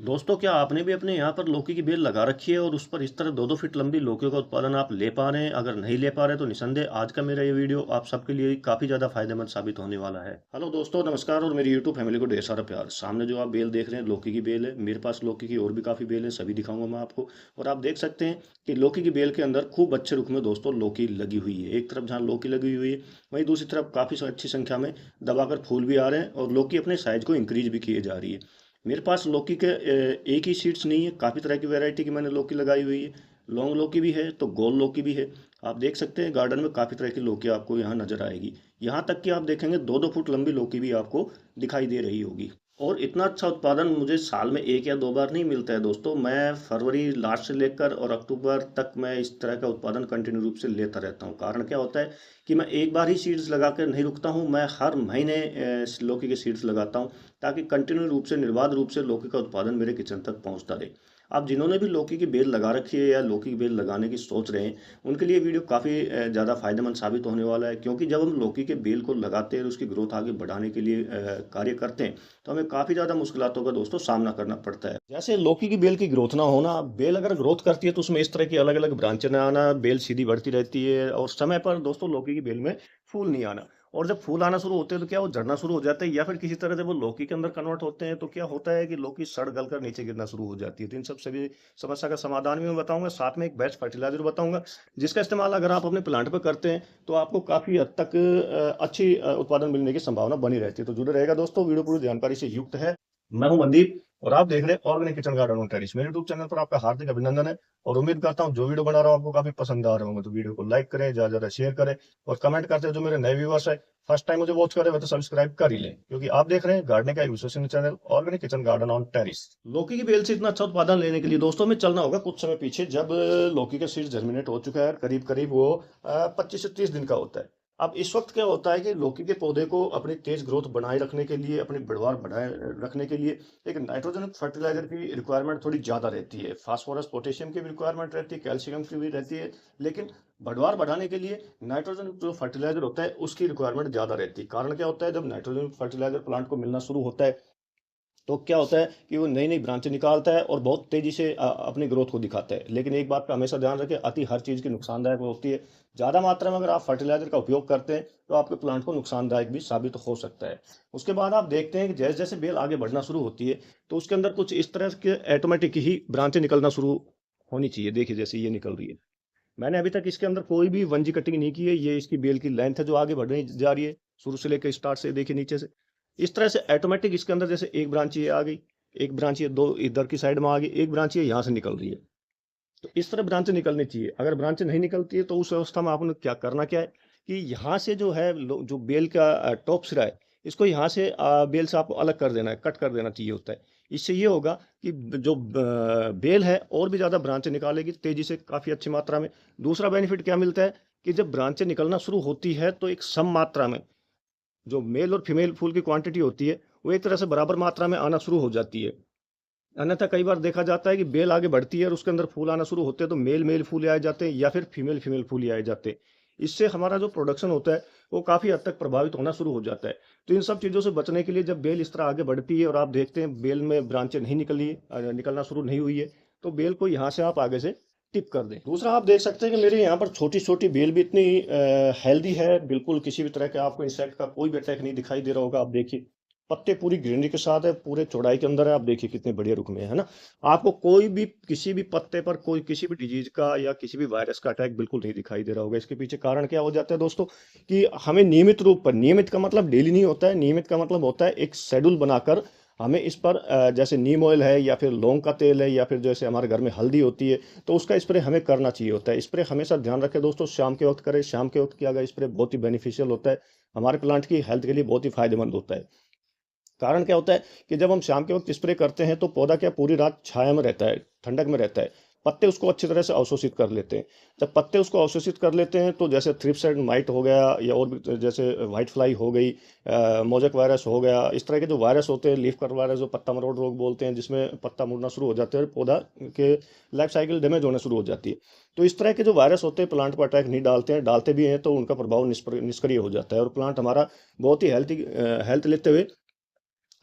दोस्तों, क्या आपने भी अपने यहाँ पर लौकी की बेल लगा रखी है और उस पर इस तरह 2-2 फीट लंबी लौकी का उत्पादन आप ले पा रहे हैं? अगर नहीं ले पा रहे तो निसंदेह आज का मेरा ये वीडियो आप सबके लिए काफ़ी ज़्यादा फायदेमंद साबित होने वाला है। हेलो दोस्तों, नमस्कार और मेरी यूट्यूब फैमिली को ढेर सारा प्यार। सामने जो आप बेल देख रहे हैं लौकी की बेल है। मेरे पास लौकी की और भी काफ़ी बेल है, सभी दिखाऊंगा मैं आपको। और आप देख सकते हैं कि लौकी की बेल के अंदर खूब अच्छे रुख में दोस्तों लौकी लगी हुई है। एक तरफ जहाँ लौकी लगी हुई है वहीं दूसरी तरफ काफ़ी अच्छी संख्या में दबाकर फूल भी आ रहे हैं और लौकी अपने साइज को इंक्रीज भी किए जा रही है। मेरे पास लौकी के एक ही सीड्स नहीं है, काफ़ी तरह की वैरायटी की मैंने लौकी लगाई हुई है। लॉन्ग लौकी भी है तो गोल लौकी भी है। आप देख सकते हैं गार्डन में काफ़ी तरह की लौकी आपको यहाँ नजर आएगी। यहाँ तक कि आप देखेंगे 2-2 फुट लंबी लौकी भी आपको दिखाई दे रही होगी। और इतना अच्छा उत्पादन मुझे साल में 1 या 2 बार नहीं मिलता है दोस्तों। मैं फरवरी लास्ट से लेकर और अक्टूबर तक मैं इस तरह का उत्पादन कंटिन्यू रूप से लेता रहता हूँ। कारण क्या होता है कि मैं एक बार ही सीड्स लगा कर नहीं रुकता हूँ, मैं हर महीने लौकी के सीड्स लगाता हूँ, ताकि कंटिन्यू रूप से निर्बाध रूप से लौकी का उत्पादन मेरे किचन तक पहुँचता रहे। आप जिन्होंने भी लौकी की बेल लगा रखी है या लौकी की बेल लगाने की सोच रहे हैं, उनके लिए वीडियो काफ़ी ज़्यादा फायदेमंद साबित होने वाला है। क्योंकि जब हम लौकी के बेल को लगाते हैं और उसकी ग्रोथ आगे बढ़ाने के लिए कार्य करते हैं, तो हमें काफ़ी ज़्यादा मुश्किलातों का दोस्तों सामना करना पड़ता है। जैसे लौकी की बेल की ग्रोथ ना होना, बेल अगर ग्रोथ करती है तो उसमें इस तरह की अलग अलग ब्रांचें ना आना, बेल सीधी बढ़ती रहती है और समय पर दोस्तों लौकी की बेल में फूल नहीं आना। और जब फूल आना शुरू होते हैं तो क्या वो झड़ना शुरू हो जाता है, या फिर किसी तरह से वो लौकी के अंदर कन्वर्ट होते हैं, तो क्या होता है कि लौकी सड़ गल कर नीचे गिरना शुरू हो जाती है। तो इन सब सभी समस्या का समाधान भी मैं बताऊंगा, साथ में एक बेस्ट फर्टिलाइजर बताऊंगा, जिसका इस्तेमाल अगर आप अपने प्लांट पर करते हैं तो आपको काफ़ी हद तक अच्छी उत्पादन मिलने की संभावना बनी रहती है। तो जुड़े रहेगा दोस्तों, वीडियो पूरी जानकारी से युक्त है। मैं हूं मनदीप और आप देख रहे हैं organic kitchen garden on terrace. मेरे यूट्यूब चैनल पर आपका हार्दिक अभिनंदन है और उम्मीद करता हूं जो वीडियो बना रहा हूं आपको काफी पसंद आ रहे होंगे। तो वीडियो को लाइक करें, ज्यादा ज्यादा शेयर करें और कमेंट करते हैं। जो मेरे नए व्यूअर्स है, फर्स्ट टाइम मुझे वॉच कर रहे हो तो सब्सक्राइब कर ही लें, क्योंकि आप देख रहे हैं गार्डनिंग का एक विश्वसनीय channel organic kitchen garden on terrace. लौकी की बेल से इतना अच्छा उत्पादन लेने के लिए दोस्तों में चलना होगा कुछ समय पीछे, जब लौकी का सीड जर्मिनेट हो चुका है, करीब करीब वो 25 से 30 दिन का होता है। अब इस वक्त क्या होता है कि लौकी के पौधे को अपनी तेज ग्रोथ बनाए रखने के लिए, अपनी बढ़वार बढ़ाए रखने के लिए एक नाइट्रोजन फर्टिलाइजर की रिक्वायरमेंट थोड़ी ज़्यादा रहती है। फास्फोरस पोटेशियम की भी रिक्वायरमेंट रहती है, कैल्शियम की भी रहती है। लेकिन बढ़वार बढ़ाने के लिए नाइट्रोजन जो फर्टिलाइजर होता है उसकी रिक्वायरमेंट ज़्यादा रहती है। कारण क्या होता है, जब नाइट्रोजन फर्टिलाइजर प्लांट को मिलना शुरू होता है तो क्या होता है कि वो नई नई ब्रांचें निकालता है और बहुत तेजी से अपनी ग्रोथ को दिखाता है। लेकिन एक बात का हमेशा ध्यान रखें, अति हर चीज़ की नुकसानदायक होती है। ज़्यादा मात्रा में अगर आप फर्टिलाइजर का उपयोग करते हैं तो आपके प्लांट को नुकसानदायक भी साबित हो सकता है। उसके बाद आप देखते हैं कि जैसे जैसे बेल आगे बढ़ना शुरू होती है तो उसके अंदर कुछ इस तरह के ऑटोमेटिक ही ब्रांचें निकलना शुरू होनी चाहिए। देखिए जैसे ये निकल रही है। मैंने अभी तक इसके अंदर कोई भी वंजी कटिंग नहीं की है। ये इसकी बेल की लेंथ है जो आगे बढ़ने जा रही है, शुरू से लेकर स्टार्ट से देखिए नीचे से। इस तरह से ऑटोमेटिक इसके अंदर जैसे एक ब्रांच ये आ गई, एक ब्रांच ये दो इधर की साइड में आ गई, एक ब्रांच ये यहाँ से निकल रही है। तो इस तरह ब्रांचें निकलनी चाहिए। अगर ब्रांचें नहीं निकलती है तो उस अवस्था में आपने क्या करना क्या है कि यहाँ से जो है जो बेल का टॉप सिरा है, इसको यहाँ से बेल से आपको अलग कर देना है, कट कर देना चाहिए होता है। इससे ये होगा कि जो बेल है और भी ज़्यादा ब्रांचें निकालेगी तेजी से, काफ़ी अच्छी मात्रा में। दूसरा बेनिफिट क्या मिलता है कि जब ब्रांचें निकलना शुरू होती है तो एक सम मात्रा में जो मेल और फीमेल फूल की क्वांटिटी होती है वो एक तरह से बराबर मात्रा में आना शुरू हो जाती है। अन्यथा कई बार देखा जाता है कि बेल आगे बढ़ती है और उसके अंदर फूल आना शुरू होते हैं तो मेल मेल फूल आए जाते हैं या फिर फीमेल फीमेल फूल आए जाते हैं। इससे हमारा जो प्रोडक्शन होता है वो काफ़ी हद तक प्रभावित होना शुरू हो जाता है। तो इन सब चीज़ों से बचने के लिए जब बेल इस तरह आगे बढ़ती है और आप देखते हैं बेल में ब्रांचें नहीं निकली, निकलना शुरू नहीं हुई है, तो बेल को यहाँ से आप आगे से टिप कर दें। दूसरा आप देख सकते हैं कि मेरे यहाँ पर छोटी छोटी बेल भी इतनी हेल्दी है, बिल्कुल किसी भी तरह का आपको इंसेक्ट का कोई भी अटैक नहीं दिखाई दे रहा होगा। आप देखिए पत्ते पूरी ग्रीनरी के साथ है, पूरे चौड़ाई के अंदर है। आप देखिए कितने बढ़िया रुख में है ना। आपको कोई भी किसी भी पत्ते पर कोई किसी भी डिजीज का या किसी भी वायरस का अटैक बिल्कुल नहीं दिखाई दे रहा होगा। इसके पीछे कारण क्या हो जाता है दोस्तों कि हमें नियमित रूप पर, नियमित का मतलब डेली नहीं होता है, नियमित का मतलब होता है एक शेड्यूल बनाकर हमें इस पर जैसे नीम ऑयल है या फिर लौंग का तेल है या फिर जैसे हमारे घर में हल्दी होती है, तो उसका स्प्रे हमें करना चाहिए होता है। स्प्रे हमेशा ध्यान रखें दोस्तों, शाम के वक्त करें। शाम के वक्त किया गया स्प्रे बहुत ही बेनिफिशियल होता है, हमारे प्लांट की हेल्थ के लिए बहुत ही फायदेमंद होता है। कारण क्या होता है कि जब हम शाम के वक्त स्प्रे करते हैं तो पौधा क्या पूरी रात छाया में रहता है, ठंडक में रहता है। पत्ते उसको अच्छी तरह से अवशोषित कर लेते हैं। जब पत्ते उसको अवशोषित कर लेते हैं तो जैसे थ्रिप्स एंड माइट हो गया या और भी जैसे व्हाइट फ्लाई हो गई, मोजेक वायरस हो गया, इस तरह के जो वायरस होते हैं, लीफ कट वायरस जो पत्ता मरोड़ रोग बोलते हैं, जिसमें पत्ता मुड़ना शुरू हो जाते हैं और पौधा के लाइफ साइकिल डैमेज होना शुरू हो जाती है। तो इस तरह के जो वायरस होते हैं प्लांट पर अटैक नहीं डालते हैं, डालते भी हैं तो उनका प्रभाव निष्क्रिय हो जाता है और प्लांट हमारा बहुत ही हेल्थ लेते हुए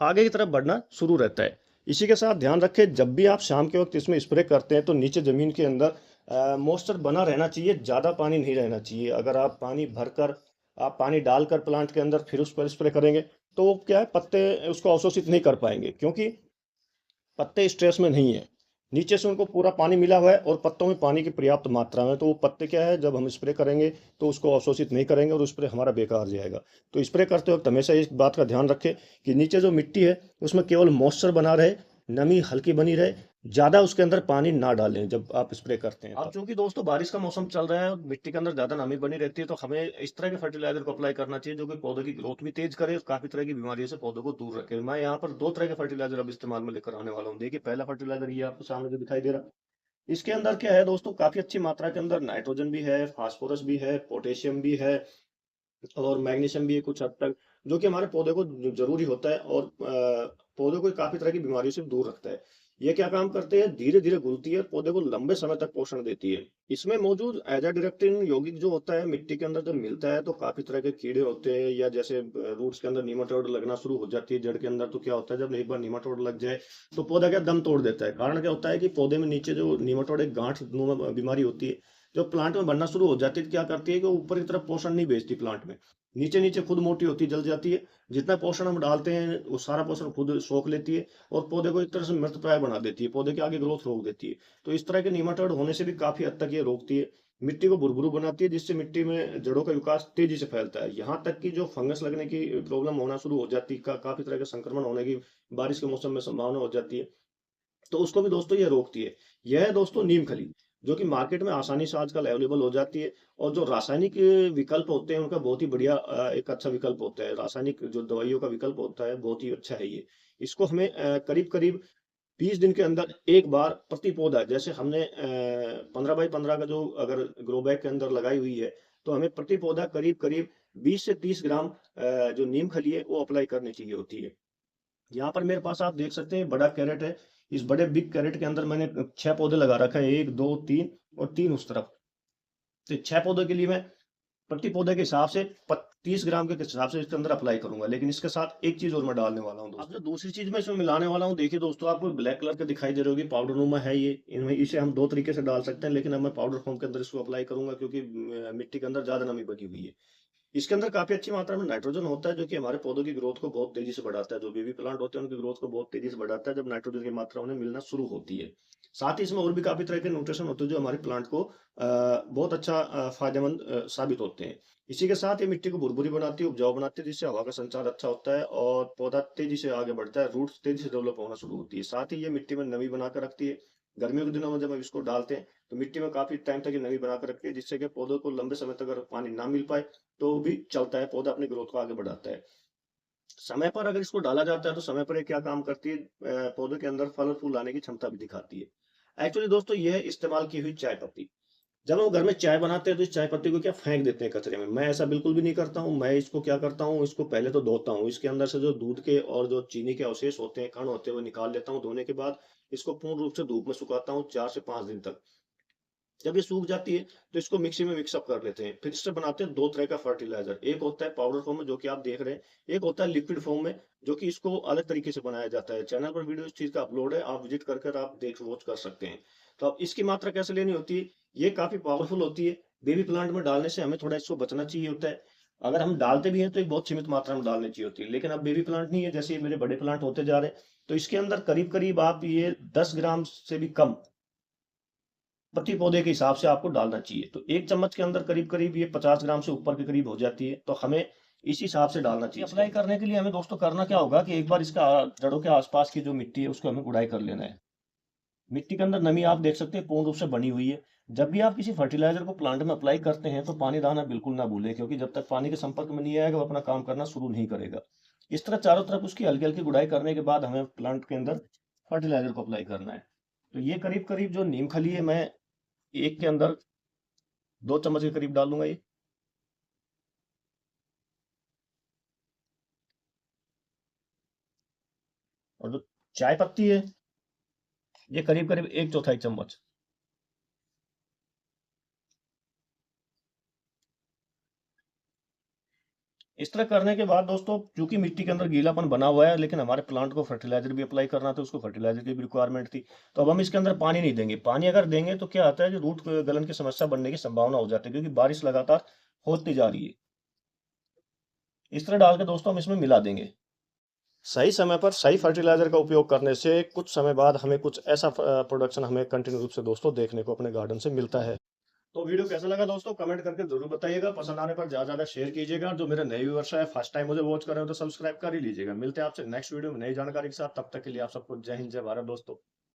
आगे की तरफ बढ़ना शुरू रहता है। इसी के साथ ध्यान रखें, जब भी आप शाम के वक्त इसमें स्प्रे करते हैं तो नीचे ज़मीन के अंदर मॉइस्चर बना रहना चाहिए, ज़्यादा पानी नहीं रहना चाहिए। अगर आप पानी डालकर प्लांट के अंदर फिर उस पर स्प्रे करेंगे तो क्या है, पत्ते उसको अवशोषित नहीं कर पाएंगे, क्योंकि पत्ते स्ट्रेस में नहीं है, नीचे से उनको पूरा पानी मिला हुआ है और पत्तों में पानी की पर्याप्त मात्रा में, तो वो पत्ते क्या है, जब हम स्प्रे करेंगे तो उसको अवशोषित नहीं करेंगे और स्प्रे हमारा बेकार जाएगा। तो स्प्रे करते वक्त हमेशा इस बात का ध्यान रखें कि नीचे जो मिट्टी है उसमें केवल मॉइस्चर बना रहे, नमी हल्की बनी रहे, ज्यादा उसके अंदर पानी ना डालें जब आप स्प्रे करते हैं। अब चूंकि दोस्तों बारिश का मौसम चल रहा है और मिट्टी के अंदर ज्यादा नमी बनी रहती है, तो हमें इस तरह के फर्टिलाइजर को अप्लाई करना चाहिए जो कि पौधे की ग्रोथ भी तेज करे और काफी तरह की बीमारियों से पौधों को दूर रखे। मैं यहाँ पर दो तरह के फर्टिलाइजर अब इस्तेमाल में लेकर आने वाला हूँ। देखिए, पहला फर्टिलाइजर ये आपको सामने जो दिखाई दे रहा है, इसके अंदर क्या है दोस्तों, काफी अच्छी मात्रा के अंदर नाइट्रोजन भी है, फास्फोरस भी है, पोटेशियम भी है और मैग्नीशियम भी है कुछ हद तक, जो कि हमारे पौधे को जरूरी होता है और पौधे को काफी तरह की बीमारियों से दूर रखता है। ये क्या काम करते हैं, धीरे धीरे घुलती है, पौधे को लंबे समय तक पोषण देती है। इसमें मौजूद एजाडिरेक्टिन यौगिक जो होता है, मिट्टी के अंदर जब मिलता है तो काफी तरह के कीड़े होते हैं, या जैसे रूट्स के अंदर नीमाटोड लगना शुरू हो जाती है जड़ के अंदर, तो क्या होता है, जब एक बार नीमाटोड लग जाए तो पौधा क्या दम तोड़ देता है। कारण क्या होता है कि पौधे में नीचे जो नीमाटोड एक गांठ नुमा बीमारी होती है, जो प्लांट में बनना शुरू हो जाती है, तो क्या करती है कि वो ऊपर की तरफ पोषण नहीं भेजती प्लांट में, नीचे नीचे खुद मोटी होती जल जाती है। जितना पोषण हम डालते हैं वो सारा पोषण खुद सोख लेती है और पौधे को एक तरह से मृतप्राय बना देती है, पौधे के आगे ग्रोथ रोक देती है। तो इस तरह के निमाटोड होने से भी काफी हद तक ये रोकती है, मिट्टी को भुरभुरू बनाती है, जिससे मिट्टी में जड़ों का विकास तेजी से फैलता है। यहाँ तक कि जो फंगस लगने की प्रॉब्लम होना शुरू हो जाती है, काफी तरह के संक्रमण होने की बारिश के मौसम में संभावना हो जाती है, तो उसको भी दोस्तों ये रोकती है। यह है दोस्तों नीम खली, जो कि मार्केट में आसानी से आजकल अवेलेबल हो जाती है। और जो रासायनिक विकल्प होते हैं उनका बहुत ही बढ़िया एक अच्छा विकल्प होता है। रासायनिक जो दवाइयों का विकल्प होता है बहुत ही अच्छा है ये। इसको हमें करीब करीब 20 दिन के अंदर एक बार प्रति पौधा, जैसे हमने 15 बाई 15 का जो अगर ग्रो बैग के अंदर लगाई हुई है, तो हमें प्रति पौधा करीब करीब 20 से 30 ग्राम जो नीम खली है वो अप्लाई करनी चाहिए होती है। यहाँ पर मेरे पास आप देख सकते हैं बड़ा कैरेट है, इस बड़े बिग कैरेट के अंदर मैंने 6 पौधे लगा रखा है, एक दो तीन और तीन उस तरफ। तो 6 पौधों के लिए मैं प्रति पौधे के हिसाब से 30 ग्राम के हिसाब से इसके अंदर अप्लाई करूंगा। लेकिन इसके साथ एक चीज और मैं डालने वाला हूँ दोस्तों। अब जो दूसरी चीज मैं इसमें मिलाने वाला हूँ, देखिए दोस्तों, आपको ब्लैक कलर के दिखाई दे रही होगी, पाउडर नुमा है ये। इनमें इसे हम दो तरीके से डाल सकते हैं, लेकिन अब मैं पाउडर फॉर्म के अंदर इसको अप्लाई करूंगा, क्योंकि मिट्टी के अंदर ज्यादा नमी बनी हुई है। इसके अंदर काफी अच्छी मात्रा में नाइट्रोजन होता है, जो कि हमारे पौधों की ग्रोथ को बहुत तेजी से बढ़ाता है। जो बेबी प्लांट होते हैं उनकी ग्रोथ को बहुत तेजी से बढ़ाता है जब नाइट्रोजन की मात्रा उन्हें मिलना शुरू होती है। साथ ही इसमें और भी काफी तरह के न्यूट्रिशन होते हैं जो हमारे प्लांट को बहुत अच्छा फायदेमंद साबित होते हैं। इसी के साथ ये मिट्टी को भुरभुरी बनाती है, उपजाऊ बनाती है, जिससे हवा का संचार अच्छा होता है और पौधा तेजी से आगे बढ़ता है, रूट्स तेजी से डेवलप होना शुरू होती है। साथ ही ये मिट्टी में नमी बनाकर रखती है। गर्मियों के दिनों में जब हम इसको डालते हैं तो मिट्टी में काफी टाइम तक ये नमी बनाकर रखती है, जिससे कि पौधों को लंबे समय तक अगर पानी ना मिल पाए तो भी चलता है, पौधा अपनी ग्रोथ को आगे बढ़ाता है। समय पर अगर इसको डाला जाता है तो समय पर ये क्या काम करती है, पौधे के अंदर फल और फूल लाने की क्षमता भी दिखाती है। एक्चुअली दोस्तों ये है इस्तेमाल की हुई चाय पत्ती। जब हम घर में चाय बनाते हैं तो इस चाय पत्ती को क्या फेंक देते हैं कचरे में। मैं ऐसा बिल्कुल भी नहीं करता हूँ। मैं इसको क्या करता हूँ, इसको पहले तो धोता हूँ, इसके अंदर से जो दूध के और जो चीनी के अवशेष होते हैं, कण होते हैं, वो निकाल लेता हूँ। धोने के बाद इसको पूर्ण रूप से धूप में सुखाता हूँ 4 से 5 दिन तक। जब ये सूख जाती है तो इसको मिक्सी में मिक्सअप कर लेते हैं। फिर इससे बनाते हैं दो तरह का फर्टिलाइजर। एक होता है पाउडर फॉर्म में, जो कि आप देख रहे हैं। एक होता है लिक्विड फॉर्म में, जो कि इसको अलग तरीके से बनाया जाता है। चैनल पर वीडियो इस चीज का अपलोड है, आप विजिट कर आप देख वॉच कर सकते हैं। तो अब इसकी मात्रा कैसे लेनी होती है, ये काफी पावरफुल होती है। बेबी प्लांट में डालने से हमें थोड़ा इसको बचना चाहिए होता है। अगर हम डालते भी हैं तो एक बहुत सीमित मात्रा में डालनी चाहिए होती है। लेकिन अब बेबी प्लांट नहीं है, जैसे ये मेरे बड़े प्लांट होते जा रहे हैं, तो इसके अंदर करीब करीब आप ये 10 ग्राम से भी कम प्रति पौधे के हिसाब से आपको डालना चाहिए। तो एक चम्मच के अंदर करीब करीब ये 50 ग्राम से ऊपर के करीब हो जाती है, तो हमें इस हिसाब से डालना चाहिए। अप्लाई करने के लिए हमें दोस्तों करना क्या होगा कि एक बार इसका जड़ों के आसपास की जो मिट्टी है उसको हमें गुड़ाई कर लेना है। मिट्टी के अंदर नमी आप देख सकते हैं पूर्ण रूप से बनी हुई है। जब भी आप किसी फर्टिलाइजर को प्लांट में अप्लाई करते हैं तो पानी डालना बिल्कुल ना भूलें, क्योंकि जब तक पानी के संपर्क में नहीं आएगा वो अपना काम करना शुरू नहीं करेगा। इस तरह चारों तरफ उसकी हल्की हल्की गुड़ाई करने के बाद हमें प्लांट के अंदर फर्टिलाइजर को अप्लाई करना है। तो ये करीब करीब जो नीम खली है, मैं एक के अंदर 2 चम्मच के करीब डालूंगा ये। और जो चाय पत्ती है, ये करीब करीब 1/4 चम्मच। इस तरह करने के बाद दोस्तों, चूंकि मिट्टी के अंदर गीलापन बना हुआ है, लेकिन हमारे प्लांट को फर्टिलाइजर भी अप्लाई करना था, उसको फर्टिलाइजर की भी रिक्वायरमेंट थी। तो अब हम इसके अंदर पानी नहीं देंगे। पानी अगर देंगे तो क्या आता है कि रूट गलन की समस्या बनने की संभावना हो जाती है, क्योंकि बारिश लगातार होती जा रही है। इस तरह डाल के दोस्तों हम इसमें मिला देंगे। सही समय पर सही फर्टिलाइजर का उपयोग करने से कुछ समय बाद हमें कुछ ऐसा प्रोडक्शन हमें कंटिन्यू रूप से दोस्तों देखने को अपने गार्डन से मिलता है। तो वीडियो कैसा लगा दोस्तों, कमेंट करके जरूर बताइएगा। पसंद आने पर ज्यादा ज्यादा शेयर कीजिएगा। जो मेरे नए व्यूअर्स है, फर्स्ट टाइम मुझे वॉच कर रहे हो तो सब्सक्राइब कर ही लीजिएगा। मिलते हैं आपसे नेक्स्ट वीडियो में नई जानकारी के साथ। तब तक के लिए आप सबको जय हिंद, जय भारत दोस्तों।